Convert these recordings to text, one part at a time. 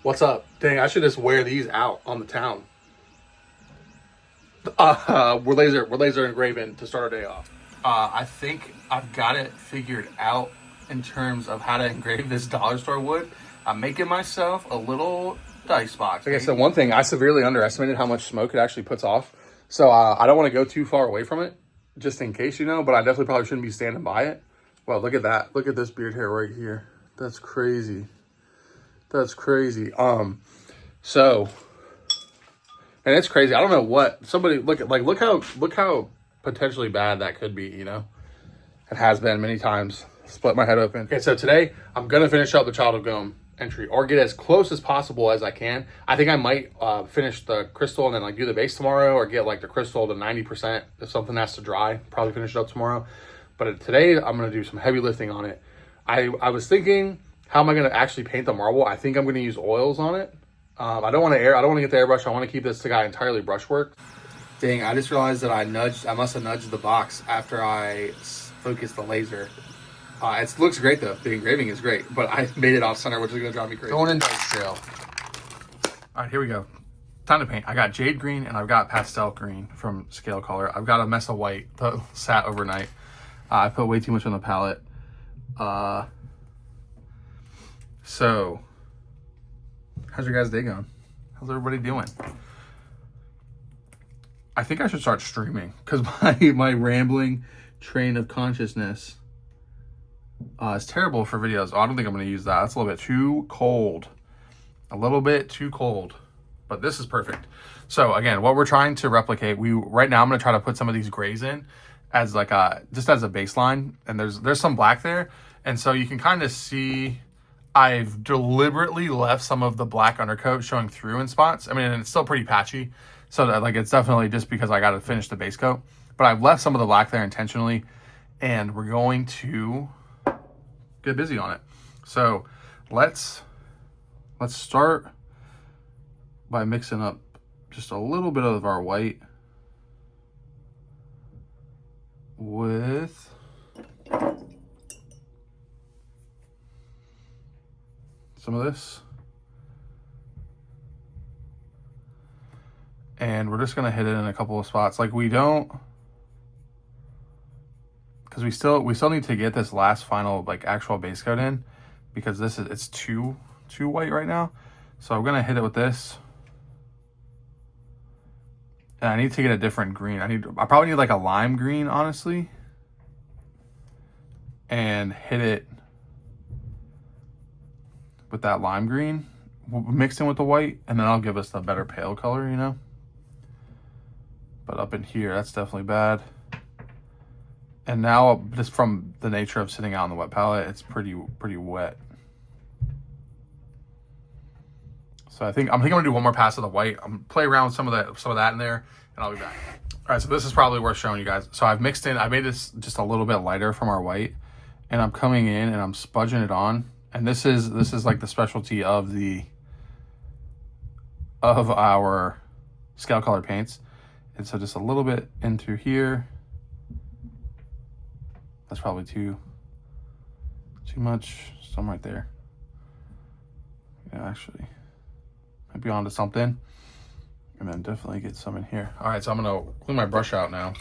What's up? Dang, I should just wear these out on the town. We're laser engraving to start our day off. I think I've got it figured out in terms of how to engrave this dollar store wood. I'm making myself a little dice box. Okay, so one thing, I severely underestimated how much smoke it actually puts off. So I don't want to go too far away from it, just in case, you know, but I definitely probably shouldn't be standing by it. Well, look at that. Look at this beard hair right here. That's crazy. That's crazy. So, and it's crazy. I don't know what somebody look how potentially bad that could be, you know? It has been many times. Split my head open. Okay, so today I'm gonna finish up the Child of Gome entry or get as close as possible as I can. I think I might finish the crystal and then like do the base tomorrow, or get like the crystal to 90% if something has to dry. Probably finish it up tomorrow. But today I'm gonna do some heavy lifting on it. I was thinking, how am I gonna actually paint the marble? I think I'm gonna use oils on it. I don't want to get the airbrush. I want to keep this guy entirely brushwork. Dang, I just realized that I must have nudged the box after I focused the laser. It looks great though. The engraving is great, but I made it off center, which is gonna drive me crazy. Going in dice trail. All right, here we go. Time to paint. I got jade green and I've got pastel green from Scale Color. I've got a mess of white that sat overnight. I put way too much on the palette. So, how's your guys' day going? How's everybody doing? I think I should start streaming because my rambling train of consciousness is terrible for videos. Oh, I don't think I'm going to use that. That's a little bit too cold. A little bit too cold. But this is perfect. So again, what we're trying to replicate, right now I'm going to try to put some of these grays in as like just as a baseline. And there's some black there. And so you can kind of see I've deliberately left some of the black undercoat showing through in spots. I mean, and it's still pretty patchy. So that, like, it's definitely just because I got to finish the base coat. But I've left some of the black there intentionally. And we're going to get busy on it. So let's start by mixing up just a little bit of our white with some of this. And we're just gonna hit it in a couple of spots. Like because we still need to get this last final like actual base coat in, because it's too white right now. So I'm gonna hit it with this. And I need to get a different green. I probably need like a lime green, honestly. And hit it with that lime green mixed in with the white, and then I'll give us the better pale color, you know. But up in here, that's definitely bad. And now, just from the nature of sitting out on the wet palette, it's pretty wet. So I think I'm gonna do one more pass of the white. I'm gonna play around with some of that in there, and I'll be back. All right, so this is probably worth showing you guys. So I made this just a little bit lighter from our white, and I'm coming in and I'm spudging it on. And this is like the specialty of our Scale Color paints. And so just a little bit in through here. That's probably too much. Some right there. Yeah, actually, might be onto something. And then definitely get some in here. All right, so I'm gonna clean my brush out now.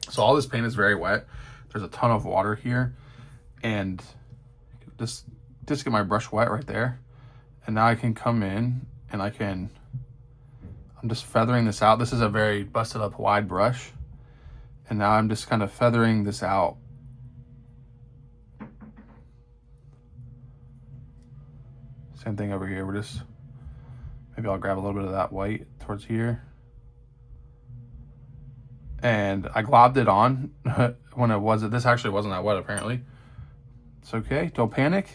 So all this paint is very wet. There's a ton of water here, and just get my brush wet right there. And now I can come in and I'm just feathering this out. This is a very busted up wide brush. And now I'm just kind of feathering this out. Same thing over here. Maybe I'll grab a little bit of that white towards here. And I globbed it on when this actually wasn't that wet apparently. It's okay, don't panic.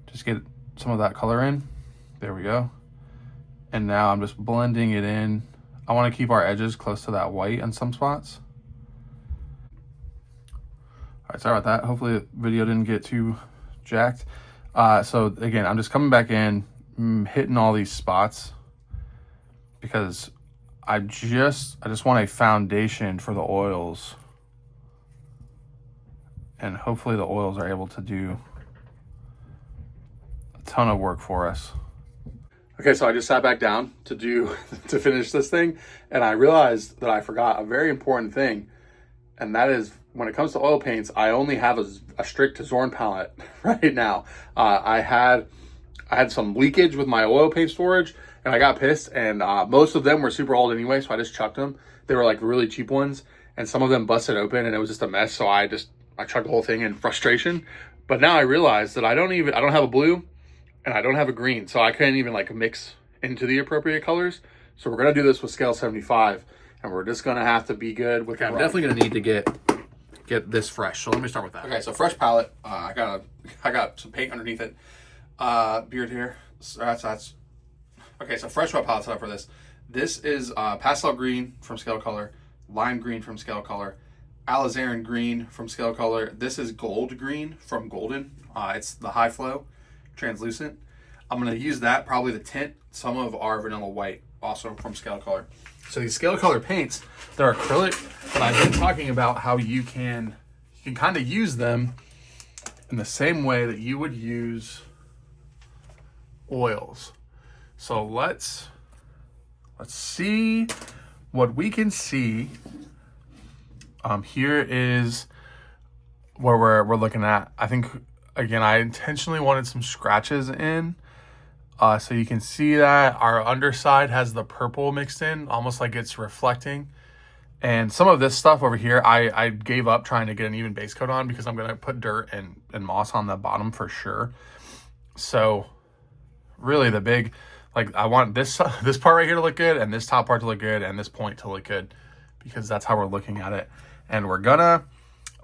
Just get some of that color in. There we go. And now I'm just blending it in. I want to keep our edges close to that white in some spots. All right, sorry about that. Hopefully the video didn't get too jacked. So again, I'm just coming back in, hitting all these spots because I just want a foundation for the oils. And hopefully the oils are able to do a ton of work for us. Okay, so I just sat back down to finish this thing, and I realized that I forgot a very important thing, and that is when it comes to oil paints, I only have a strict Zorn palette right now. I had some leakage with my oil paint storage, and I got pissed. And most of them were super old anyway, so I just chucked them. They were like really cheap ones, and some of them busted open, and it was just a mess. So I chucked the whole thing in frustration. But now I realize that I don't have a blue, and I don't have a green, so I couldn't even like mix into the appropriate colors. So we're gonna do this with scale 75, and we're just gonna have to be good with. Okay, I'm definitely gonna need to get this fresh. So let me start with that. Okay, so fresh palette. I got some paint underneath it. Beard here. So that's okay. So fresh wet palette setup for this. This is pastel green from Scale Color, lime green from Scale Color, alizarin green from Scale Color. This is gold green from Golden. It's the high flow, translucent. I'm gonna use that probably to tint some of our vanilla white, also from Scale Color. So these Scale Color paints, they're acrylic, but I've been talking about how you can kind of use them in the same way that you would use oils. So let's see what we can see. Here is where we're looking at. I think again I intentionally wanted some scratches in, so you can see that our underside has the purple mixed in, almost like it's reflecting. And some of this stuff over here, I gave up trying to get an even base coat on because I'm gonna put dirt and moss on the bottom for sure. So really the big, like I want this part right here to look good, and this top part to look good, and this point to look good, because that's how we're looking at it. And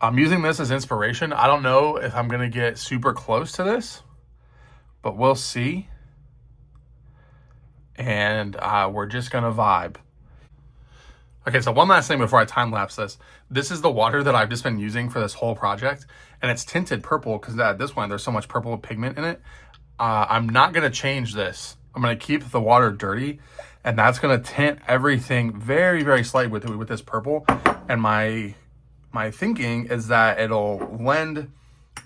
I'm using this as inspiration. I don't know if I'm gonna get super close to this, but we'll see. And we're just gonna vibe. Okay, so one last thing before I time lapse this. This is the water that I've just been using for this whole project, and it's tinted purple because at this point there's so much purple pigment in it. I'm not gonna change this. I'm gonna keep the water dirty, and that's gonna tint everything very, very slightly with this purple. And my thinking is that it'll lend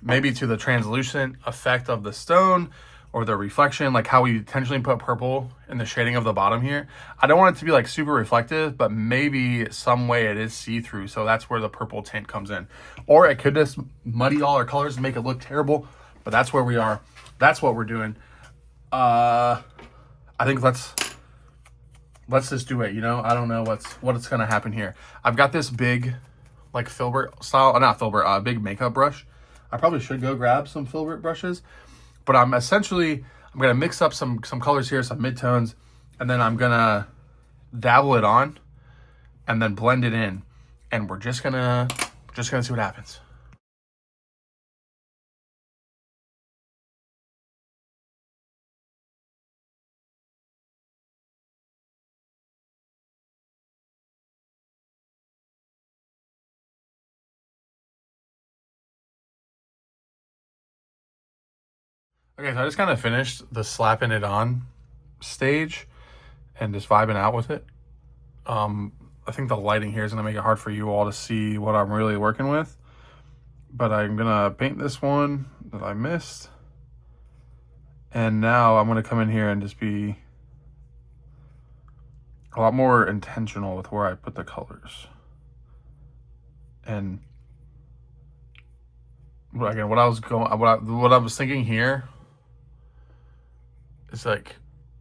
maybe to the translucent effect of the stone or the reflection, like how we intentionally put purple in the shading of the bottom here. I don't want it to be like super reflective, but maybe some way it is see-through. So that's where the purple tint comes in. Or it could just muddy all our colors and make it look terrible, but that's where we are. That's what we're doing. I think let's just do it. You know, I don't know what's gonna happen here. I've got this big, like filbert style, not filbert, big makeup brush. I probably should go grab some filbert brushes, but I'm gonna mix up some colors here, some midtones, and then I'm gonna dabble it on, and then blend it in, and we're just gonna see what happens. Okay, so I just kind of finished the slapping it on stage and just vibing out with it. I think the lighting here is gonna make it hard for you all to see what I'm really working with, but I'm gonna paint this one that I missed. And now I'm gonna come in here and just be a lot more intentional with where I put the colors. And again, what I was thinking here is like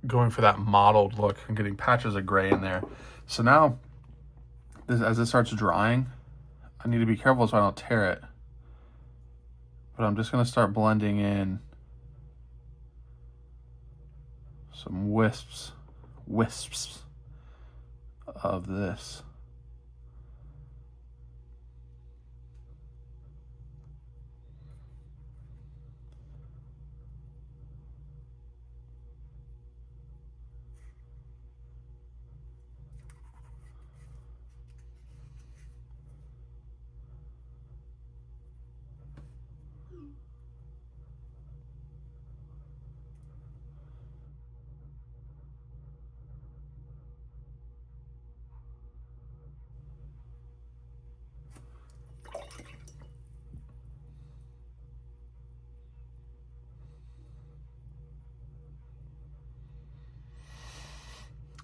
going for that mottled look and getting patches of gray in there. So now, as this starts drying, I need to be careful so I don't tear it. But I'm just gonna start blending in some wisps of this.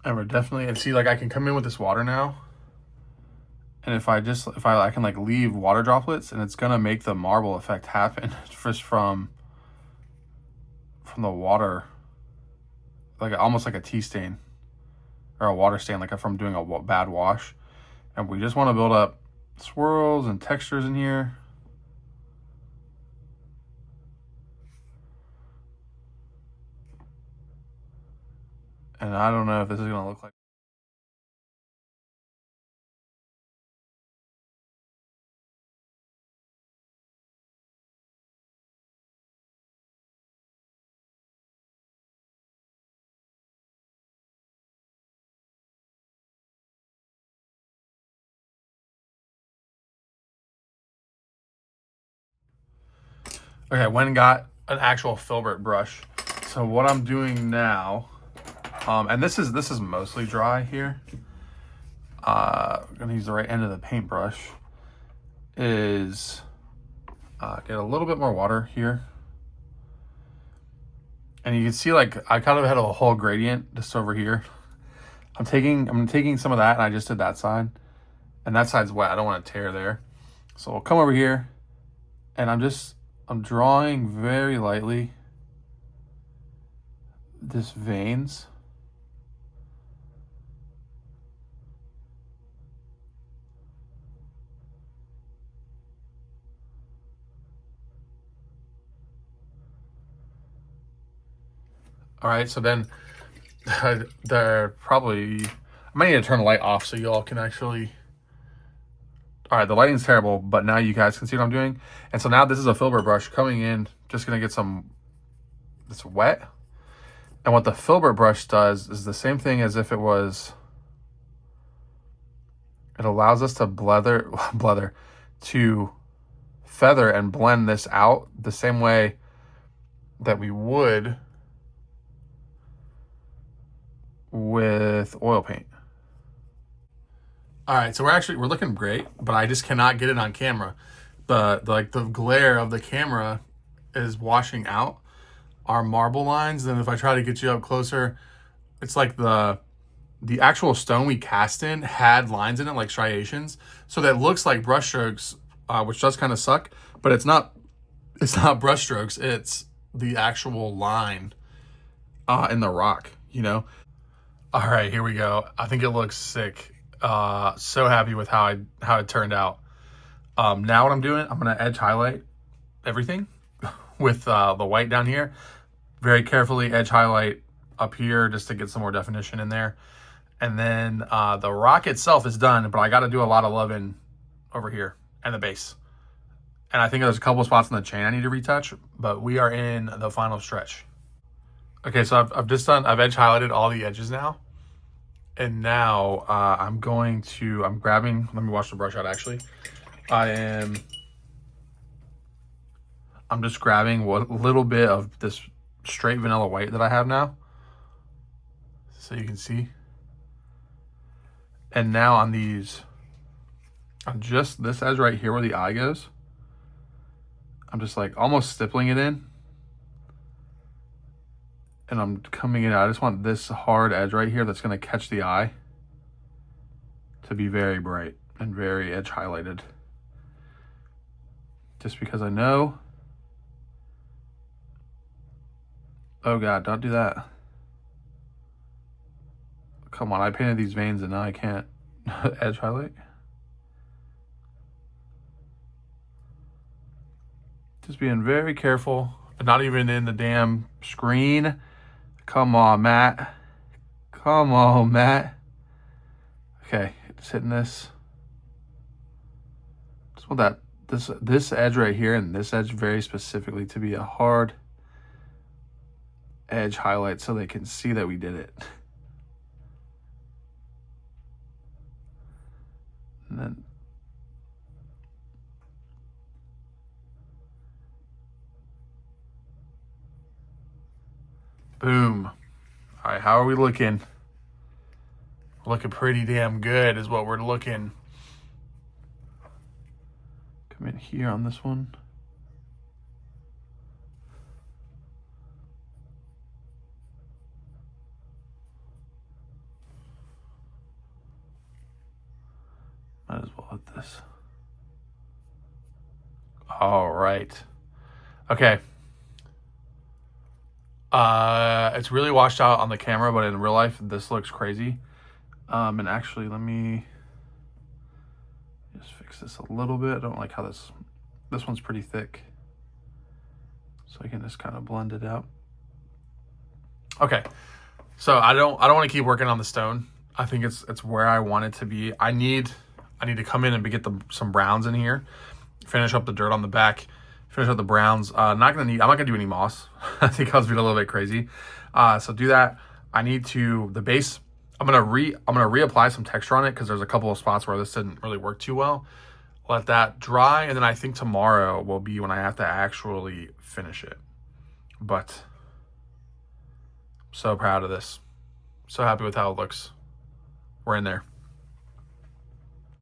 And we're definitely, and see, like I can come in with this water now. And if I can like leave water droplets, and it's gonna make the marble effect happen just from the water, like almost like a tea stain or a water stain, like if I'm doing a bad wash. And we just want to build up swirls and textures in here. And I don't know if this is gonna look like. Okay, I went and got an actual filbert brush. So what I'm doing now, and this is mostly dry here. I'm gonna use the right end of the paintbrush. Is get a little bit more water here, and you can see like I kind of had a whole gradient just over here. I'm taking some of that, and I just did that side, and that side's wet. I don't want to tear there, so I'll come over here, and I'm drawing very lightly this veins. All right, so then they're probably, I might need to turn the light off so you all can actually. All right, the lighting's terrible, but now you guys can see what I'm doing. And so now this is a filbert brush coming in, just gonna get it's wet. And what the filbert brush does is the same thing as if it was, it allows us to to feather and blend this out the same way that we would with oil paint. All right, so we're looking great, but I just cannot get it on camera. The glare of the camera is washing out our marble lines. Then if I try to get you up closer, it's like the actual stone we cast in had lines in it like striations, so that looks like brush strokes, which does kind of suck. But it's not. It's not brush strokes. It's the actual line in the rock. You know. All right, here we go. I think it looks sick. So happy with how it turned out. Now what I'm doing, I'm gonna edge highlight everything with the white down here. Very carefully edge highlight up here just to get some more definition in there. And then the rock itself is done, but I got to do a lot of loving over here and the base. And I think there's a couple of spots in the chain I need to retouch, but we are in the final stretch. Okay, so I've edge highlighted all the edges now. And now I'm grabbing, let me wash the brush out actually. I'm just grabbing what little bit of this straight vanilla white that I have now, so you can see. And now on just this edge right here where the eye goes, I'm just like almost stippling it in. And I'm coming in, I just want this hard edge right here that's gonna catch the eye to be very bright and very edge highlighted. Just because I know, oh God, don't do that. Come on, I painted these veins and now I can't edge highlight. Just being very careful, not even in the damn screen. Come on, Matt. Come on, Matt. Okay, just hitting this. Just want this edge right here and this edge very specifically to be a hard edge highlight so they can see that we did it. And then boom. All right, how are we looking? We're looking pretty damn good is what we're looking. Come in here on this one. All right. Okay. It's really washed out on the camera, but in real life, this looks crazy. And actually, let me just fix this a little bit. I don't like how this one's pretty thick. So I can just kind of blend it out. Okay. So I don't want to keep working on the stone. I think it's where I want it to be. I need to come in and get some browns in here, finish up the dirt on the back, finish up the browns. I'm not gonna do any moss. I think I was being a little bit crazy. So do that. I need to the base. I'm gonna reapply some texture on it because there's a couple of spots where this didn't really work too well. Let that dry, and then I think tomorrow will be when I have to actually finish it. But so proud of this. So happy with how it looks. We're in there.